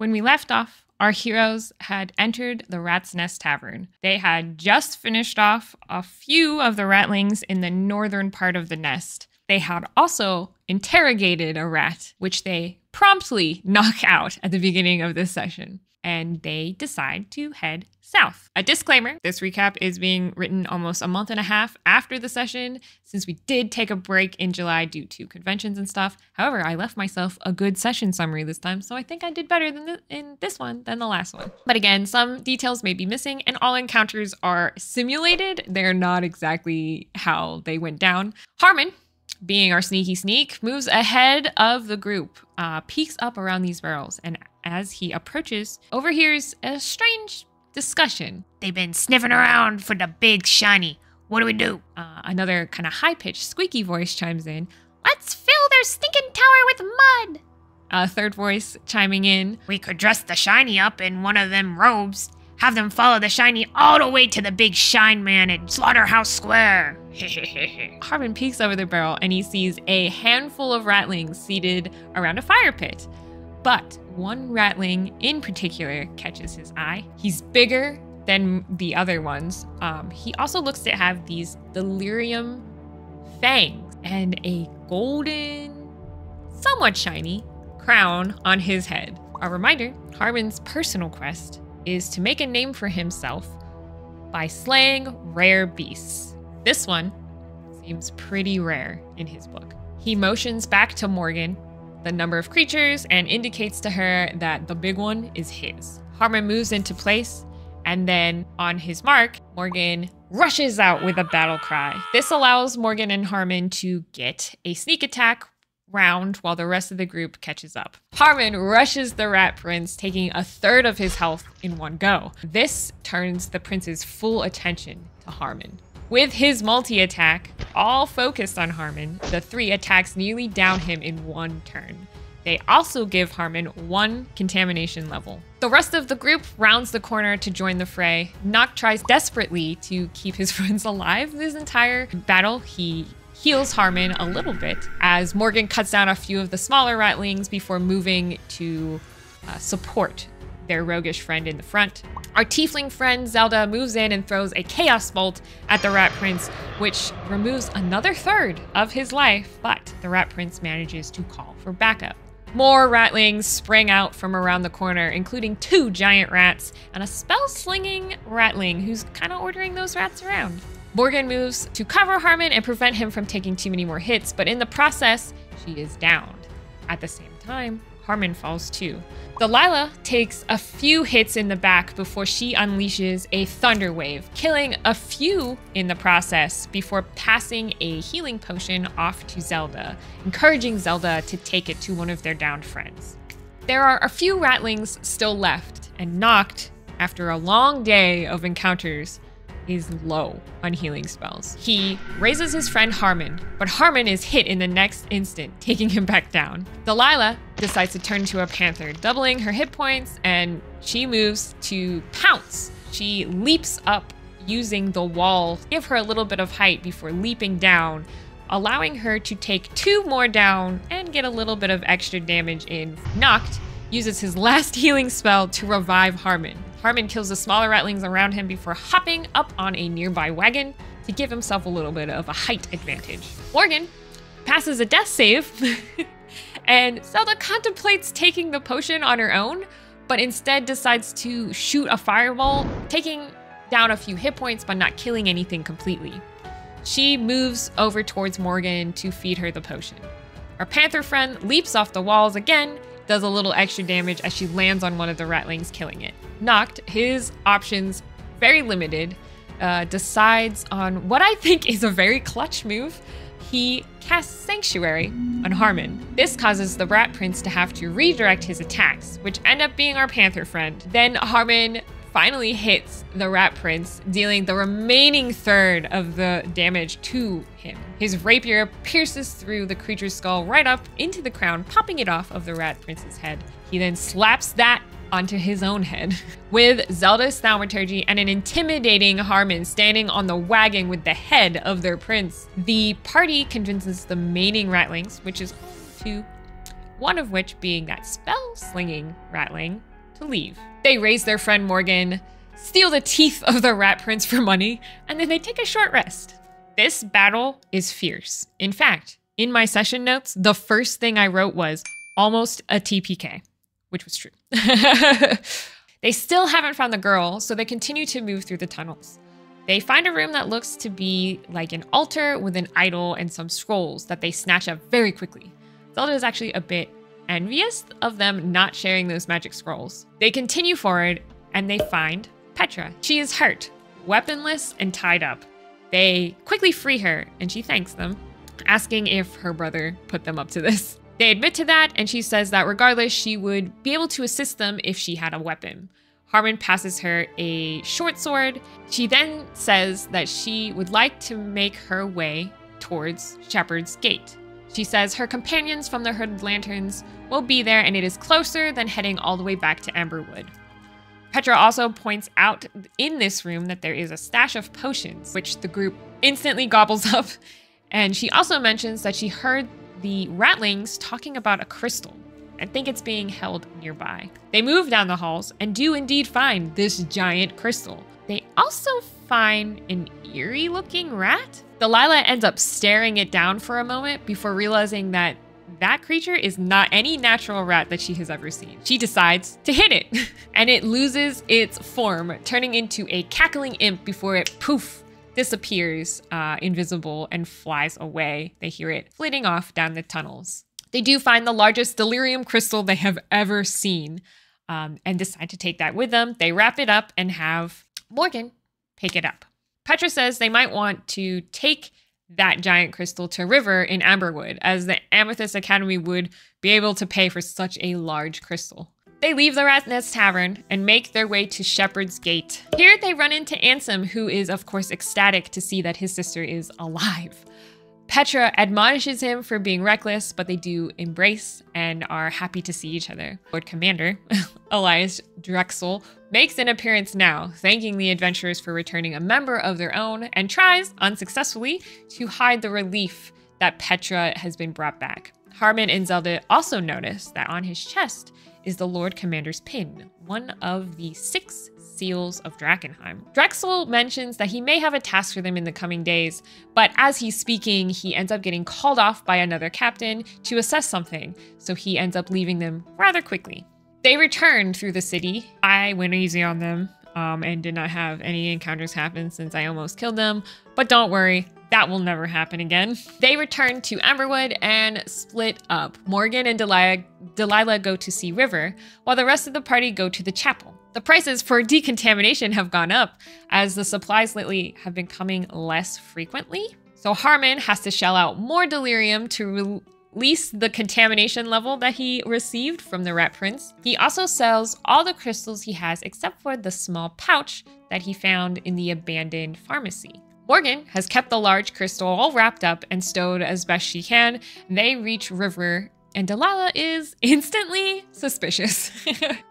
When we left off, our heroes had entered the Rat's Nest Tavern. They had just finished off a few of the ratlings in the northern part of the nest. They had also interrogated a rat, which they promptly knock out at the beginning of this session. And they decide to head south. A disclaimer, this recap is being written almost a month and a half after the session, since we did take a break in July due to conventions and stuff. However, I left myself a good session summary this time, so I think I did better in this one than the last one. But again, some details may be missing, and all encounters are simulated. They're not exactly how they went down. Harmon, being our sneaky sneak, moves ahead of the group, peeks up around these barrels, and as he approaches, overhears a strange discussion. They've been sniffing around for the big shiny. What do we do? Another kind of high-pitched, squeaky voice chimes in. Let's fill their stinking tower with mud. A third voice chiming in. We could dress the shiny up in one of them robes. Have them follow the shiny all the way to the big shine man at Slaughterhouse Square. Harmon peeks over the barrel and he sees a handful of ratlings seated around a fire pit. But one ratling in particular catches his eye. He's bigger than the other ones. He also looks to have these delirium fangs and a golden, somewhat shiny crown on his head. A reminder, Harmon's personal quest is to make a name for himself by slaying rare beasts. This one seems pretty rare in his book. He motions back to Morgan the number of creatures and indicates to her that the big one is his. Harmon moves into place, and then on his mark, Morgan rushes out with a battle cry. This allows Morgan and Harmon to get a sneak attack round while the rest of the group catches up. Harmon rushes the Rat Prince, taking a third of his health in one go. This turns the prince's full attention to Harmon. With his multi-attack, all focused on Harmon, the three attacks nearly down him in one turn. They also give Harmon 1 contamination level. The rest of the group rounds the corner to join the fray. Noct tries desperately to keep his friends alive this entire battle. He heals Harmon a little bit as Morgan cuts down a few of the smaller ratlings before moving to support their roguish friend in the front. Our tiefling friend Zelda moves in and throws a chaos bolt at the Rat Prince, which removes another third of his life, but the Rat Prince manages to call for backup. More ratlings spring out from around the corner, including 2 giant rats and a spell-slinging ratling who's kind of ordering those rats around. Morgan moves to cover Harmon and prevent him from taking too many more hits, but in the process, she is downed. At the same time, Harmon falls too. Delilah takes a few hits in the back before she unleashes a thunder wave, killing a few in the process before passing a healing potion off to Zelda, encouraging Zelda to take it to one of their downed friends. There are a few ratlings still left, and Noct, after a long day of encounters, is low on healing spells. He raises his friend Harmon, but Harmon is hit in the next instant, taking him back down. Delilah decides to turn to a panther, doubling her hit points, and she moves to pounce. She leaps up using the wall, give her a little bit of height before leaping down, allowing her to take 2 more down and get a little bit of extra damage in. Noct uses his last healing spell to revive Harmon. Harmon kills the smaller ratlings around him before hopping up on a nearby wagon to give himself a little bit of a height advantage. Morgan passes a death save, and Zelda contemplates taking the potion on her own, but instead decides to shoot a fireball, taking down a few hit points but not killing anything completely. She moves over towards Morgan to feed her the potion. Our panther friend leaps off the walls again, does a little extra damage as she lands on one of the ratlings, killing it. Noct, his options very limited, decides on what I think is a very clutch move. He casts Sanctuary on Harmon. This causes the Rat Prince to have to redirect his attacks, which end up being our panther friend. Then Harmon finally hits the Rat Prince, dealing the remaining third of the damage to him. His rapier pierces through the creature's skull right up into the crown, popping it off of the Rat Prince's head. He then slaps that onto his own head. With Zelda's thaumaturgy and an intimidating Harmon standing on the wagon with the head of their prince, the party convinces the mating ratlings, which is home to one of which being that spell-slinging ratling, to leave. They raise their friend Morgan, steal the teeth of the Rat Prince for money, and then they take a short rest. This battle is fierce. In fact, in my session notes, the first thing I wrote was almost a TPK, which was true. They still haven't found the girl, so they continue to move through the tunnels. They find a room that looks to be like an altar with an idol and some scrolls that they snatch up very quickly. Zelda is actually a bit envious of them not sharing those magic scrolls. They continue forward and they find Petra. She is hurt, weaponless, and tied up. They quickly free her and she thanks them, asking if her brother put them up to this. They admit to that and she says that regardless, she would be able to assist them if she had a weapon. Harmon passes her a short sword. She then says that she would like to make her way towards Shepherd's Gate. She says her companions from the Hooded Lanterns will be there and it is closer than heading all the way back to Amberwood. Petra also points out in this room that there is a stash of potions, which the group instantly gobbles up. And she also mentions that she heard the Ratlings talking about a crystal. I think it's being held nearby. They move down the halls and do indeed find this giant crystal. They also find an eerie looking rat. Delilah ends up staring it down for a moment before realizing that that creature is not any natural rat that she has ever seen. She decides to hit it and it loses its form, turning into a cackling imp before it poof disappears invisible and flies away. They hear it flitting off down the tunnels. They do find the largest delirium crystal they have ever seen and decide to take that with them. They wrap it up and have Morgan pick it up. Petra says they might want to take that giant crystal to River in Amberwood, as the Amethyst Academy would be able to pay for such a large crystal. They leave the Rat's Nest Tavern and make their way to Shepherd's Gate. Here they run into Ansem, who is of course ecstatic to see that his sister is alive. Petra admonishes him for being reckless, but they do embrace and are happy to see each other. Lord Commander, Elias Drexel, makes an appearance now, thanking the adventurers for returning a member of their own and tries, unsuccessfully, to hide the relief that Petra has been brought back. Harmon and Zelda also notice that on his chest is the Lord Commander's pin, one of the 6 seals of Drakkenheim. Drexel mentions that he may have a task for them in the coming days, but as he's speaking, he ends up getting called off by another captain to assess something, so he ends up leaving them rather quickly. They return through the city. I went easy on them and did not have any encounters happen since I almost killed them, but don't worry, that will never happen again. They return to Amberwood and split up. Morgan and Delilah go to see River, while the rest of the party go to the chapel. The prices for decontamination have gone up, as the supplies lately have been coming less frequently. So Harmon has to shell out more delirium to release the contamination level that he received from the Rat Prince. He also sells all the crystals he has except for the small pouch that he found in the abandoned pharmacy. Morgan has kept the large crystal all wrapped up and stowed as best she can. They reach River, and Delilah is instantly suspicious.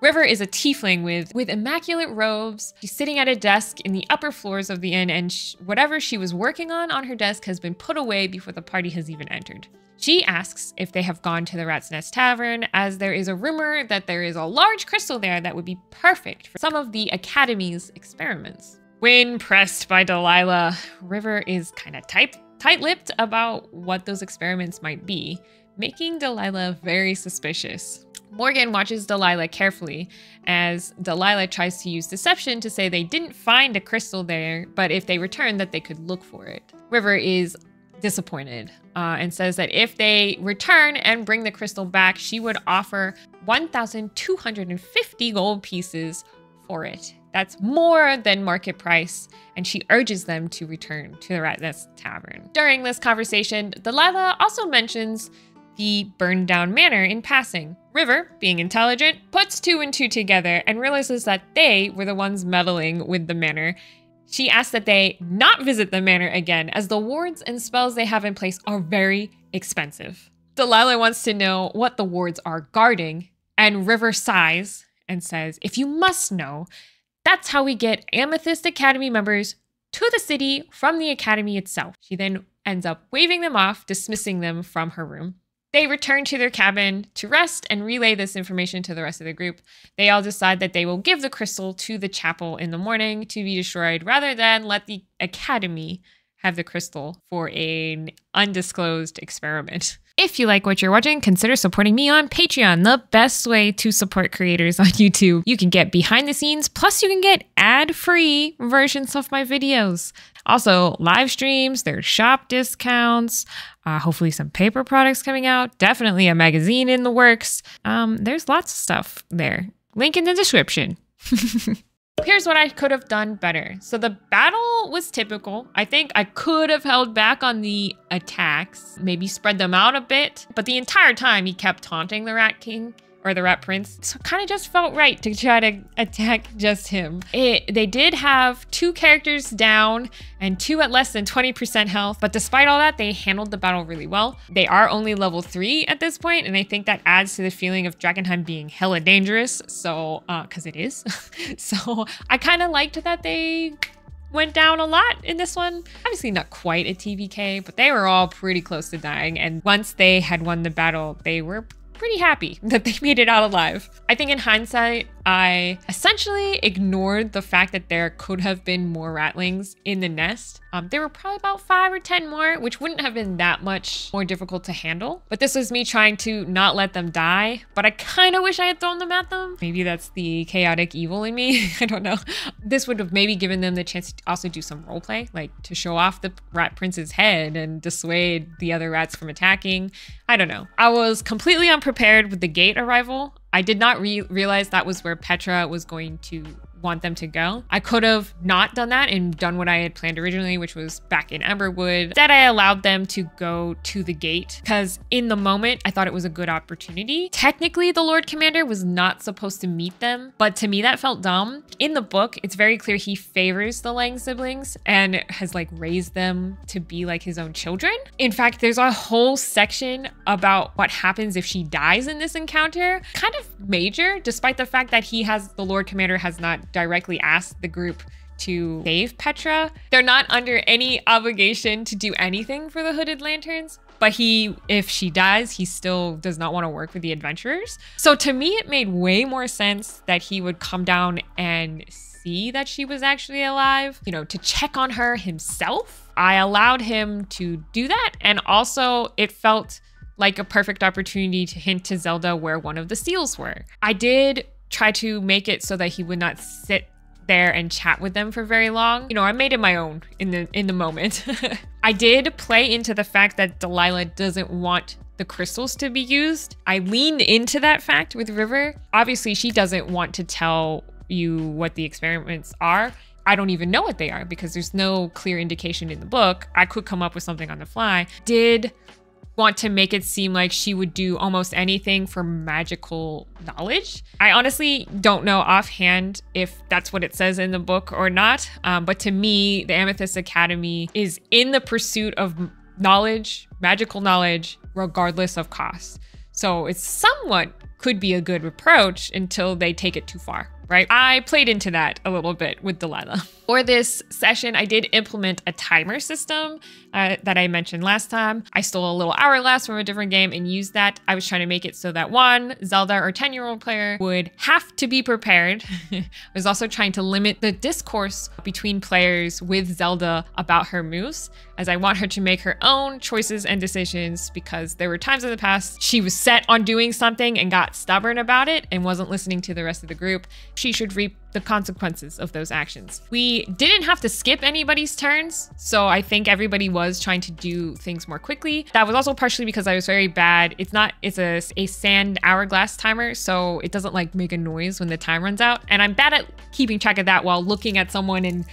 River is a tiefling with immaculate robes. She's sitting at a desk in the upper floors of the inn, and whatever she was working on her desk has been put away before the party has even entered. She asks if they have gone to the Rat's Nest Tavern, as there is a rumor that there is a large crystal there that would be perfect for some of the Academy's experiments. When pressed by Delilah, River is kind of tight-lipped about what those experiments might be, making Delilah very suspicious. Morgan watches Delilah carefully as Delilah tries to use deception to say they didn't find a crystal there, but if they return that they could look for it. River is disappointed and says that if they return and bring the crystal back, she would offer 1,250 gold pieces for it. That's more than market price, and she urges them to return to the Rat's Nest Tavern. During this conversation, Delilah also mentions the burned down manor in passing. River, being intelligent, puts 2 and 2 together and realizes that they were the ones meddling with the manor. She asks that they not visit the manor again, as the wards and spells they have in place are very expensive. Delilah wants to know what the wards are guarding, and River sighs and says, "If you must know, that's how we get Amethyst Academy members to the city from the Academy itself." She then ends up waving them off, dismissing them from her room. They return to their cabin to rest and relay this information to the rest of the group. They all decide that they will give the crystal to the chapel in the morning to be destroyed rather than let the academy have the crystal for an undisclosed experiment. If you like what you're watching, consider supporting me on Patreon, the best way to support creators on YouTube. You can get behind the scenes, plus you can get ad-free versions of my videos. Also, live streams, there's shop discounts, hopefully some paper products coming out, definitely a magazine in the works. There's lots of stuff there. Link in the description. Here's what I could have done better. So the battle was typical. I think I could have held back on the attacks, maybe spread them out a bit, but the entire time he kept taunting the Rat King or the Rat Prince. So it kind of just felt right to try to attack just him. They did have 2 characters down and 2 at less than 20% health, but despite all that, they handled the battle really well. They are only level 3 at this point, and I think that adds to the feeling of Drakkenheim being hella dangerous. So, cause it is. So I kind of liked that they went down a lot in this one. Obviously not quite a TVK, but they were all pretty close to dying. And once they had won the battle, they were pretty happy that they made it out alive. I think in hindsight, I essentially ignored the fact that there could have been more ratlings in the nest. There were probably about 5 or 10 more, which wouldn't have been that much more difficult to handle. But this was me trying to not let them die, but I kind of wish I had thrown them at them. Maybe that's the chaotic evil in me. I don't know. This would have maybe given them the chance to also do some roleplay, like to show off the Rat Prince's head and dissuade the other rats from attacking. I don't know. I was completely unprepared with the gate arrival. I did not realize that was where Petra was going to want them to go. I could have not done that and done what I had planned originally, which was back in Emberwood. Instead, I allowed them to go to the gate because in the moment, I thought it was a good opportunity. Technically, the Lord Commander was not supposed to meet them, but to me, that felt dumb. In the book, it's very clear he favors the Lang siblings and has like raised them to be like his own children. In fact, there's a whole section about what happens if she dies in this encounter. Kind of major, despite the fact that the Lord Commander has not directly asked the group to save Petra. They're not under any obligation to do anything for the Hooded Lanterns, but if she dies, he still does not want to work with the adventurers. So to me, it made way more sense that he would come down and see that she was actually alive, to check on her himself. I allowed him to do that, and also it felt like a perfect opportunity to hint to Zelda where one of the seals were. I did try to make it so that he would not sit there and chat with them for very long. I made it my own in the moment. I did play into the fact that Delilah doesn't want the crystals to be used. I leaned into that fact with River. Obviously, she doesn't want to tell you what the experiments are. I don't even know what they are because there's no clear indication in the book. I could come up with something on the fly. Did want to make it seem like she would do almost anything for magical knowledge. I honestly don't know offhand if that's what it says in the book or not, but to me, the Amethyst Academy is in the pursuit of knowledge, magical knowledge, regardless of cost. So it's somewhat could be a good approach until they take it too far, right? I played into that a little bit with Delilah. For this session, I did implement a timer system that I mentioned last time. I stole a little hourglass from a different game and used that. I was trying to make it so that one Zelda or 10-year-old player would have to be prepared. I was also trying to limit the discourse between players with Zelda about her moves, as I want her to make her own choices and decisions, because there were times in the past she was set on doing something and got stubborn about it and wasn't listening to the rest of the group. She should reap the consequences of those actions. We didn't have to skip anybody's turns, so I think everybody was trying to do things more quickly. That was also partially because I was very bad. It's a sand hourglass timer, so it doesn't like make a noise when the time runs out. And I'm bad at keeping track of that while looking at someone and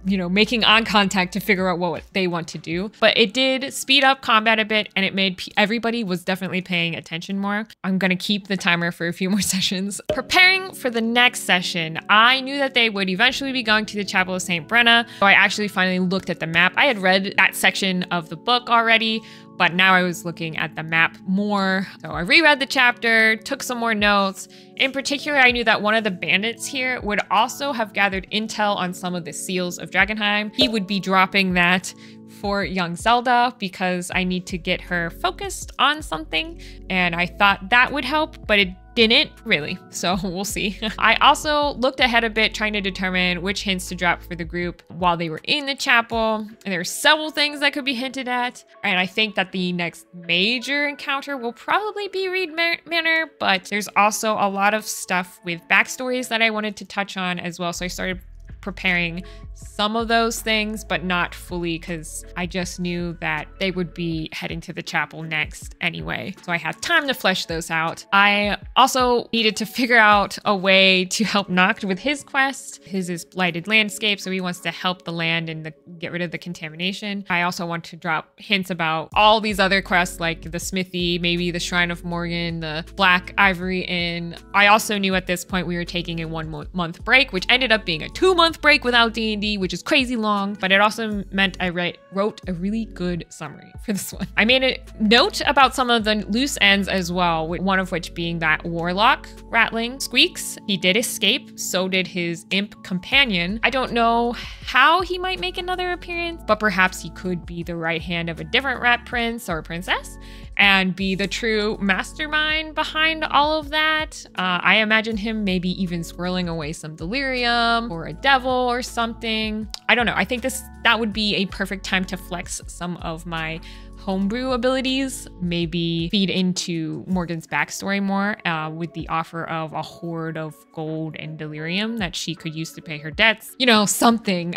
making eye contact to figure out what they want to do. But it did speed up combat a bit, and it made everybody was definitely paying attention more. I'm gonna keep the timer for a few more sessions. Preparing for the next session, I knew that they would eventually be going to the Chapel of St. Brenna, so I actually finally looked at the map. I had read that section of the book already, but now I was looking at the map more. So I reread the chapter, took some more notes, In particular, I knew that one of the bandits here would also have gathered intel on some of the seals of Drakkenheim. He would be dropping that for young Zelda because I need to get her focused on something, and I thought that would help, but it didn't really, so we'll see. I also looked ahead a bit trying to determine which hints to drop for the group while they were in the chapel, and there are several things that could be hinted at, and I think that the next major encounter will probably be Reed Manor, but there's also a lot of stuff with backstories that I wanted to touch on as well, so I started preparing some of those things, but not fully because I just knew that they would be heading to the chapel next anyway. So I had time to flesh those out. I also needed to figure out a way to help Noct with his quest. His is blighted landscape, so he wants to help the land and get rid of the contamination. I also want to drop hints about all these other quests like the smithy, maybe the Shrine of Morgan, the Black Ivory Inn. I also knew at this point we were taking a 1 month break, which ended up being a 2-month break without D&D, which is crazy long, but it also meant I wrote a really good summary for this one. I made a note about some of the loose ends as well, one of which being that Warlock ratling Squeaks. He did escape, so did his imp companion. I don't know how he might make another appearance, but perhaps he could be the right hand of a different rat prince or princess and be the true mastermind behind all of that. I imagine him maybe even swirling away some delirium or a devil or something. I don't know. I think that would be a perfect time to flex some of my homebrew abilities, maybe feed into Morgan's backstory more with the offer of a hoard of gold and delirium that she could use to pay her debts, you know, something.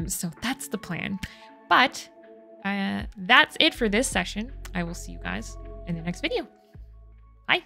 So that's the plan. But that's it for this session. I will see you guys in the next video. Bye.